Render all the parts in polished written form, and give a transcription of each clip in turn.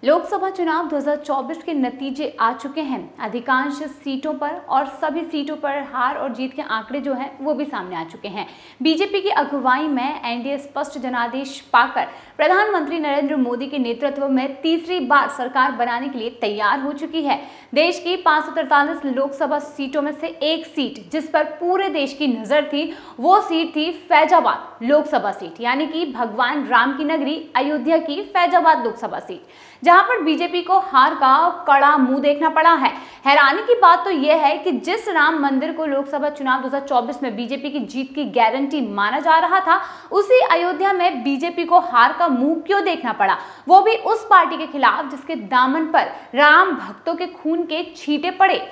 लोकसभा चुनाव 2024 के नतीजे आ चुके हैं। अधिकांश सीटों पर और सभी सीटों पर हार और जीत के आंकड़े जो हैं वो भी सामने आ चुके हैं। बीजेपी की अगुवाई में एनडीए स्पष्ट जनादेश पाकर प्रधानमंत्री नरेंद्र मोदी के नेतृत्व में तीसरी बार सरकार बनाने के लिए तैयार हो चुकी है। देश की 543 लोकसभा सीटों में से एक सीट जिस पर पूरे देश की नजर थी वो सीट थी फैजाबाद लोकसभा सीट, यानी कि भगवान राम की नगरी अयोध्या की फैजाबाद लोकसभा सीट, जहां पर बीजेपी को हार का कड़ा मुंह देखना पड़ा है। हैरानी की बात तो यह है कि जिस राम मंदिर को लोकसभा चुनाव 2024 में बीजेपी की जीत की गारंटी माना जा रहा था, उसी अयोध्या में बीजेपी को हार का मुंह क्यों देखना पड़ा, वो भी उस पार्टी के खिलाफ जिसके दामन पर राम भक्तों के खून के छींटे पड़े।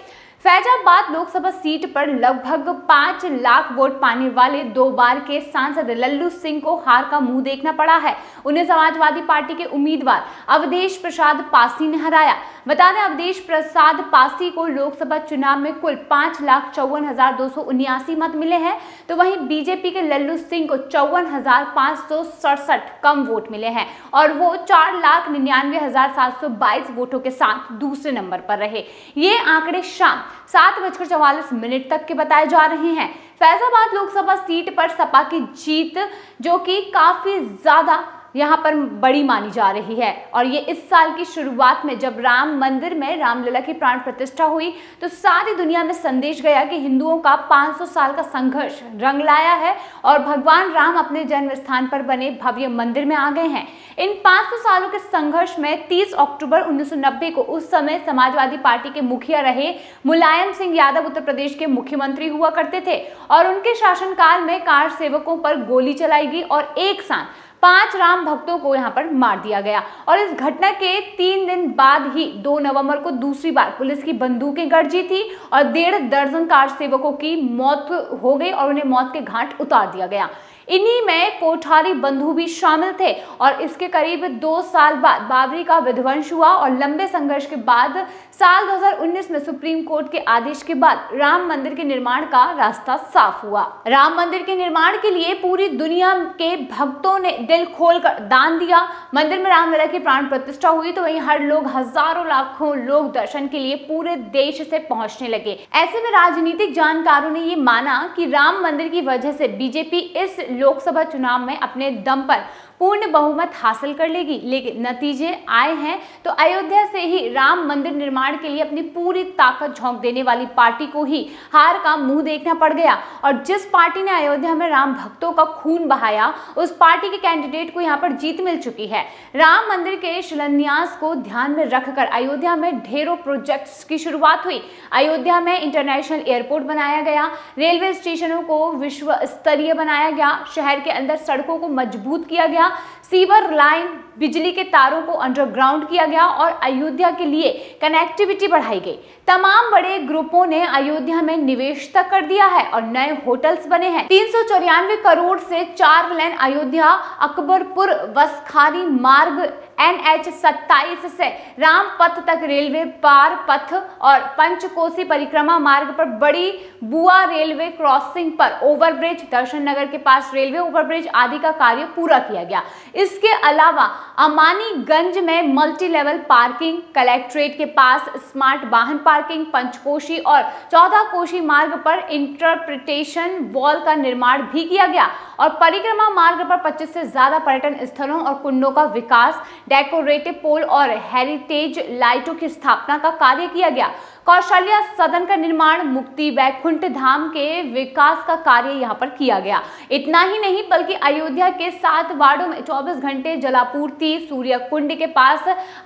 फैजाबाद लोकसभा सीट पर लगभग 5 लाख वोट पाने वाले 2 बार के सांसद लल्लू सिंह को हार का मुंह देखना पड़ा है। उन्हें समाजवादी पार्टी के उम्मीदवार अवधेश प्रसाद पासी ने हराया। बता दें, अवधेश प्रसाद पासी को लोकसभा चुनाव में कुल 5,54,279 मत मिले हैं, तो वहीं बीजेपी के लल्लू सिंह को 54,567 कम वोट मिले हैं और वो 4,99,722 वोटों के साथ दूसरे नंबर पर रहे। ये आंकड़े शाम 7:44 तक के बताए जा रहे हैं। फैजाबाद लोकसभा सीट पर सपा की जीत जो कि काफी ज्यादा यहाँ पर बड़ी मानी जा रही है, और ये इस साल की शुरुआत में जब राम मंदिर में रामलला की प्राण प्रतिष्ठा हुई तो सारी दुनिया में संदेश गया कि हिंदुओं का 500 साल का संघर्ष रंग लाया है और भगवान राम अपने जन्म स्थान पर बने भव्य मंदिर में आ गए हैं। इन 500 सालों के संघर्ष में 30 अक्टूबर 1990 को उस समय समाजवादी पार्टी के मुखिया रहे मुलायम सिंह यादव उत्तर प्रदेश के मुख्यमंत्री हुआ करते थे और उनके शासनकाल में कार सेवकों पर गोली चलाई गई और एक साथ 5 राम भक्तों को यहां पर मार दिया गया। और इस घटना के 3 दिन बाद ही 2 नवंबर को दूसरी बार पुलिस की बंदूकें गरजी थी और 1.5 दर्जन कार सेवकों की मौत हो गई और उन्हें मौत के घाट उतार दिया गया। इन्हीं में कोठारी बंधु भी शामिल थे और इसके करीब 2 साल बाद बाबरी का विध्वंस हुआ और लंबे संघर्ष के बाद साल 2019 में सुप्रीम कोर्ट के आदेश के बाद राम मंदिर के निर्माण का रास्ता साफ हुआ। राम मंदिर के निर्माण के लिए पूरी दुनिया के भक्तों ने दिल खोलकर दान दिया। मंदिर में रामलला की प्राण प्रतिष्ठा हुई तो वहीं हर लोग, हजारों लाखों लोग दर्शन के लिए पूरे देश से पहुंचने लगे। ऐसे में राजनीतिक जानकारों ने ये माना कि राम मंदिर की वजह से बीजेपी इस लोकसभा चुनाव में अपने दम पर पूर्ण बहुमत हासिल कर लेगी, लेकिन नतीजे आए हैं तो अयोध्या से ही राम मंदिर निर्माण के लिए अपनी पूरी ताकत झोंक देने वाली पार्टी को ही हार का मुंह देखना पड़ गया। और जिस पार्टी ने अयोध्या में राम भक्तों का खून बहाया, उस पार्टी के कैंडिडेट को यहां पर जीत मिल चुकी है। राम मंदिर के शिलान्यास को ध्यान में रखकर अयोध्या में ढेरों प्रोजेक्ट्स की शुरुआत हुई। अयोध्या में इंटरनेशनल एयरपोर्ट बनाया गया, रेलवे स्टेशनों को विश्व स्तरीय बनाया गया, शहर के अंदर सड़कों को मजबूत किया गया, सीवर लाइन, बिजली के तारों को अंडरग्राउंड किया गया और अयोध्या के लिए कनेक्टिविटी बढ़ाई गई। तमाम बड़े ग्रुपों ने अयोध्या में निवेश तक कर दिया है और नए होटल्स बने हैं। 394 करोड़ से 4 लेन अयोध्या अकबरपुर वसखारी मार्ग, NH-27 से रामपथ तक रेलवे पार पथ और पंचकोसी परिक्रमा मार्ग पर बड़ी बुआ रेलवे क्रॉसिंग पर ओवरब्रिज, दर्शन नगर के पास रेलवे ओवरब्रिज आदि का कार्य पूरा किया गया। इसके अलावा अमानीगंज में मल्टी लेवल पार्किंग, कलेक्ट्रेट के पास स्मार्ट वाहन पार्किंग, पंचकोशी और 14 कोशी मार्ग पर इंटरप्रिटेशन वॉल का निर्माण भी किया गया और परिक्रमा मार्ग पर 25 से ज्यादा पर्यटन स्थलों और कुंडों का विकास, डेकोरेटिव पोल और हेरिटेज लाइटों की स्थापना का कार्य किया गया। कौशल्या सदन का निर्माण, मुक्ति वैकुंठ धाम के विकास का कार्य यहां पर किया गया। इतना ही नहीं बल्कि अयोध्या के 7 वार्डों में 24 घंटे जलापूर्ति, सूर्य कुंड के पास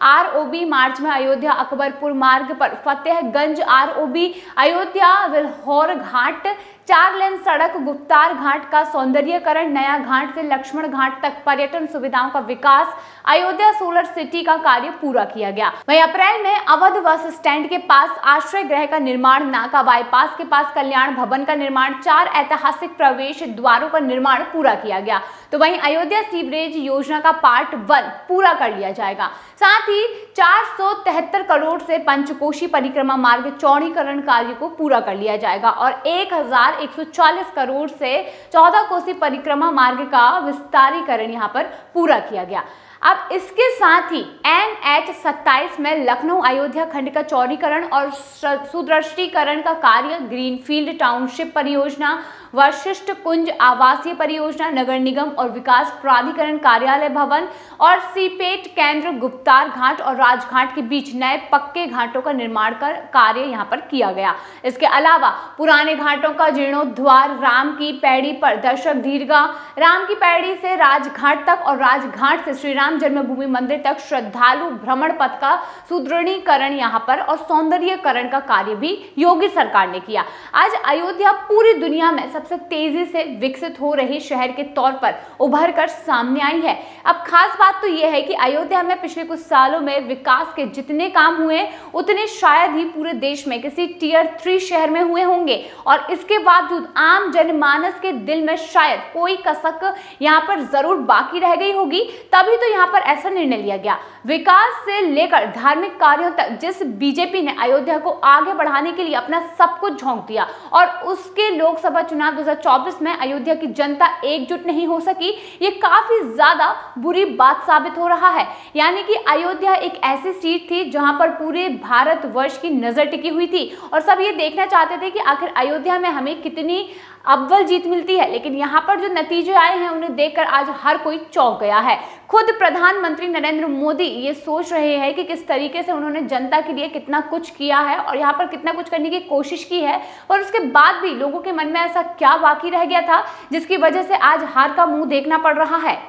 ROB, मार्च में अयोध्या अकबरपुर मार्ग पर फतेहगंज ROB, अयोध्या विल्होर घाट, 4 लेन सड़क, गुप्तार घाट का सौंदर्यीकरण, नया घाट से लक्ष्मण घाट तक पर्यटन सुविधाओं का विकास, अयोध्या सोलर सिटी का कार्य पूरा किया गया। वहीं अप्रैल में अवध बस स्टैंड के पास आश्रय गृह का निर्माण, नाका बाईपास के पास कल्याण भवन का निर्माण, 4 ऐतिहासिक प्रवेश द्वारों का निर्माण पूरा किया गया। तो वहीं अयोध्या सीवरेज योजना का पार्ट 1 पूरा कर लिया जाएगा। साथ ही 473 करोड़ से पंचकोशी परिक्रमा मार्ग चौड़ीकरण कार्य को पूरा कर लिया जाएगा और 1140 करोड़ से 14 कोसी परिक्रमा मार्ग का विस्तारीकरण यहां पर पूरा किया गया। अब इसके साथ ही NH-27 में लखनऊ अयोध्या खंड का चौड़ीकरण और सुदृष्टीकरण का कार्य, ग्रीनफील्ड टाउनशिप परियोजना, वशिष्ठ कुंज आवासीय परियोजना, नगर निगम और विकास प्राधिकरण कार्यालय भवन और सीपेट केंद्र, गुप्तार घाट और राजघाट के बीच नए पक्के घाटों का निर्माण कर कार्य यहां पर किया गया। इसके अलावा पुराने घाटों का जीर्णोद्धार, राम की पैड़ी पर दर्शक दीर्घा, राम की पैड़ी से राजघाट तक और राजघाट से श्री राम जन्मभूमि मंदिर तक श्रद्धालु भ्रमण पथ का सुदृढ़ीकरण यहां पर और सौंदर्यीकरण का कार्य भी योगी सरकार ने किया। आज अयोध्या पूरी दुनिया में सबसे तेजी से विकसित हो रही शहर के तौर पर उभर कर सामने आई है। अब खास बात तो यह है कि अयोध्या में पिछले कुछ सालों में विकास के जितने काम हुए उतने शायद ही पूरे देश में किसी टियर 3 शहर में हुए होंगे, और इसके बावजूद आम जनमानस के दिल में शायद कोई कसक यहाँ पर जरूर बाकी रह गई होगी। तभी तो यहाँ पर ऐसा निर्णय लिया गया। विकास से लेकर धार्मिक कार्यों तक जिस बीजेपी ने अयोध्या को आगे बढ़ाने के लिए अपना सब कुछ झोंक दिया और उसके लोकसभा चुनाव 2024 में अयोध्या की जनता एकजुट नहीं हो सकी, ये काफी ज्यादा बुरी बात साबित हो रहा है। यानी कि अयोध्या एक ऐसी सीट थी जहां पर पूरे भारतवर्ष की नजर टिकी हुई थी और सब ये देखना चाहते थे कि आखिर अयोध्या में हमें कितनी अव्वल जीत मिलती है। लेकिन यहाँ पर जो नतीजे आए हैं उन्हें देखकर आज हर कोई चौंक गया है। खुद प्रधानमंत्री नरेंद्र मोदी ये सोच रहे हैं कि किस तरीके से उन्होंने जनता के लिए कितना कुछ किया है और यहाँ पर कितना कुछ करने की कोशिश की है, और उसके बाद भी लोगों के मन में ऐसा क्या बाकी रह गया था जिसकी वजह से आज हार का मुंह देखना पड़ रहा है।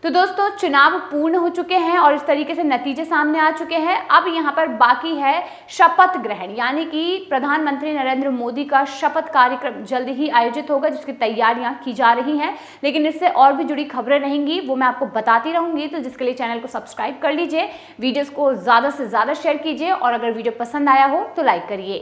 तो दोस्तों, चुनाव पूर्ण हो चुके हैं और इस तरीके से नतीजे सामने आ चुके हैं। अब यहाँ पर बाकी है शपथ ग्रहण, यानी कि प्रधानमंत्री नरेंद्र मोदी का शपथ कार्यक्रम जल्द ही आयोजित होगा जिसकी तैयारियां की जा रही हैं। लेकिन इससे और भी जुड़ी खबरें रहेंगी, वो मैं आपको बताती रहूंगी। तो जिसके लिए चैनल को सब्सक्राइब कर लीजिए, वीडियोस को ज़्यादा से ज़्यादा शेयर कीजिए और अगर वीडियो पसंद आया हो तो लाइक करिए।